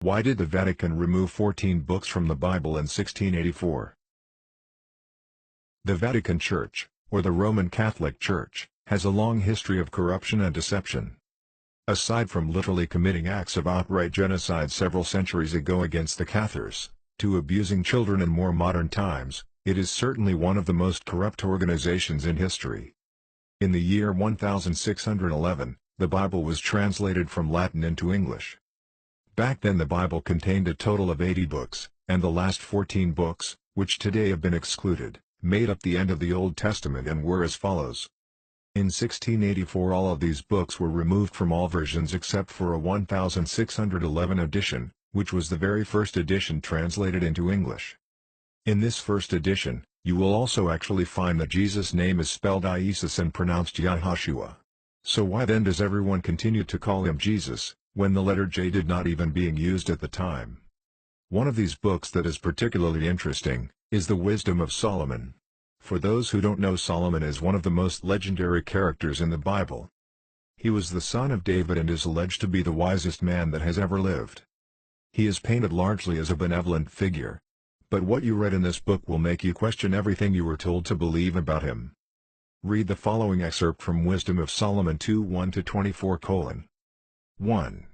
Why did the Vatican remove 14 books from the Bible in 1684? The Vatican Church, or the Roman Catholic Church, has a long history of corruption and deception. Aside from literally committing acts of outright genocide several centuries ago against the Cathars, to abusing children in more modern times, it is certainly one of the most corrupt organizations in history. In the year 1611, the Bible was translated from Latin into English. Back then the Bible contained a total of 80 books, and the last 14 books, which today have been excluded, made up the end of the Old Testament and were as follows. In 1684 all of these books were removed from all versions except for a 1611 edition, which was the very first edition translated into English. In this first edition, you will also actually find that Jesus' name is spelled Iesus and pronounced Yahushua. So why then does everyone continue to call him Jesus, when the letter J did not even being used at the time? One of these books that is particularly interesting, is the Wisdom of Solomon. For those who don't know, Solomon is one of the most legendary characters in the Bible. He was the son of David and is alleged to be the wisest man that has ever lived. He is painted largely as a benevolent figure. But what you read in this book will make you question everything you were told to believe about him. Read the following excerpt from Wisdom of Solomon 2:1-24:1. 1.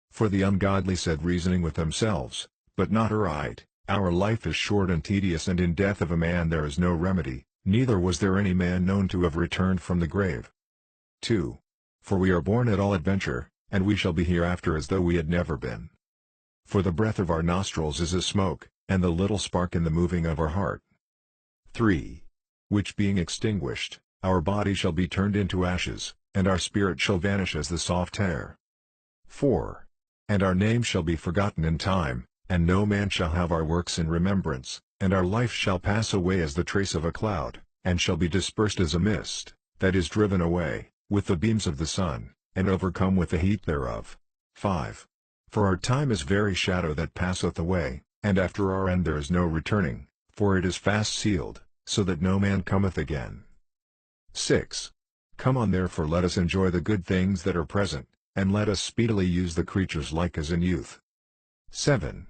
For the ungodly said reasoning with themselves, but not aright, our life is short and tedious, and in death of a man there is no remedy, neither was there any man known to have returned from the grave. 2. For we are born at all adventure, and we shall be hereafter as though we had never been. For the breath of our nostrils is as smoke, and the little spark in the moving of our heart. 3. Which being extinguished, our body shall be turned into ashes, and our spirit shall vanish as the soft air. 4. And our name shall be forgotten in time, and no man shall have our works in remembrance, and our life shall pass away as the trace of a cloud, and shall be dispersed as a mist, that is driven away, with the beams of the sun, and overcome with the heat thereof. 5. For our time is very shadow that passeth away, and after our end there is no returning, for it is fast sealed, so that no man cometh again. 6. Come on therefore let us enjoy the good things that are present, and let us speedily use the creatures like as in youth. 7.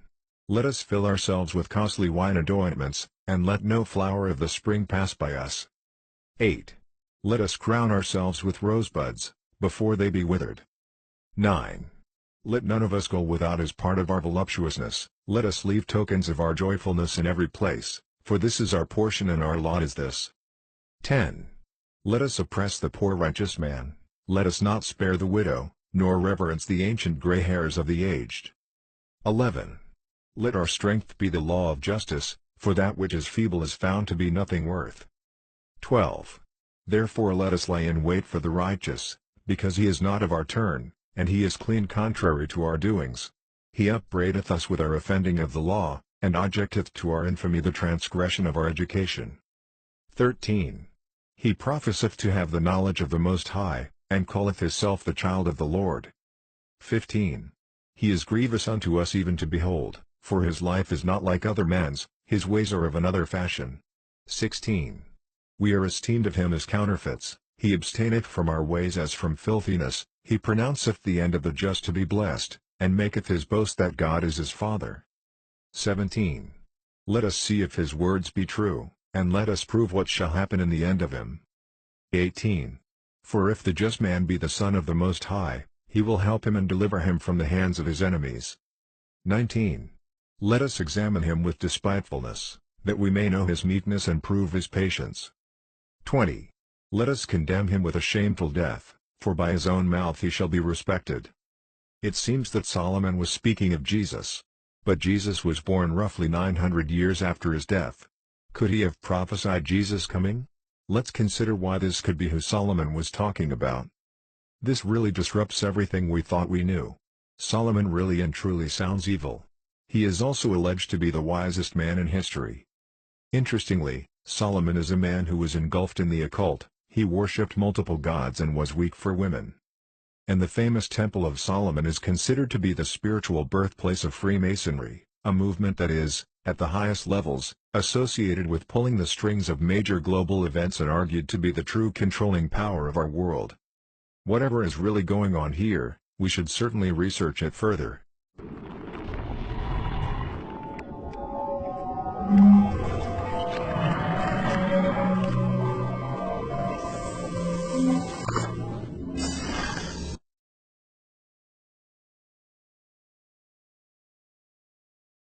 Let us fill ourselves with costly wine and ointments, and let no flower of the spring pass by us. 8. Let us crown ourselves with rosebuds, before they be withered. 9. Let none of us go without as part of our voluptuousness, let us leave tokens of our joyfulness in every place, for this is our portion and our lot is this. 10. Let us oppress the poor righteous man, let us not spare the widow, nor reverence the ancient gray hairs of the aged. 11. Let our strength be the law of justice, for that which is feeble is found to be nothing worth. 12. Therefore let us lay in wait for the righteous, because he is not of our turn, and he is clean contrary to our doings. He upbraideth us with our offending of the law, and objecteth to our infamy the transgression of our education. 13. He professeth to have the knowledge of the Most High, and calleth himself the child of the Lord. 15. He is grievous unto us even to behold, for his life is not like other men's, his ways are of another fashion. 16. We are esteemed of him as counterfeits, he abstaineth from our ways as from filthiness, he pronounceth the end of the just to be blessed, and maketh his boast that God is his Father. 17. Let us see if his words be true, and let us prove what shall happen in the end of him. 18. For if the just man be the Son of the Most High, he will help him and deliver him from the hands of his enemies. 19. Let us examine him with despitefulness, that we may know his meekness and prove his patience. 20. Let us condemn him with a shameful death, for by his own mouth he shall be respected. It seems that Solomon was speaking of Jesus. But Jesus was born roughly 900 years after his death. Could he have prophesied Jesus' coming? Let's consider why this could be who Solomon was talking about. This really disrupts everything we thought we knew. Solomon really and truly sounds evil. He is also alleged to be the wisest man in history. Interestingly, Solomon is a man who was engulfed in the occult, he worshipped multiple gods and was weak for women. And the famous Temple of Solomon is considered to be the spiritual birthplace of Freemasonry, a movement that is, at the highest levels, associated with pulling the strings of major global events and argued to be the true controlling power of our world. Whatever is really going on here, we should certainly research it further.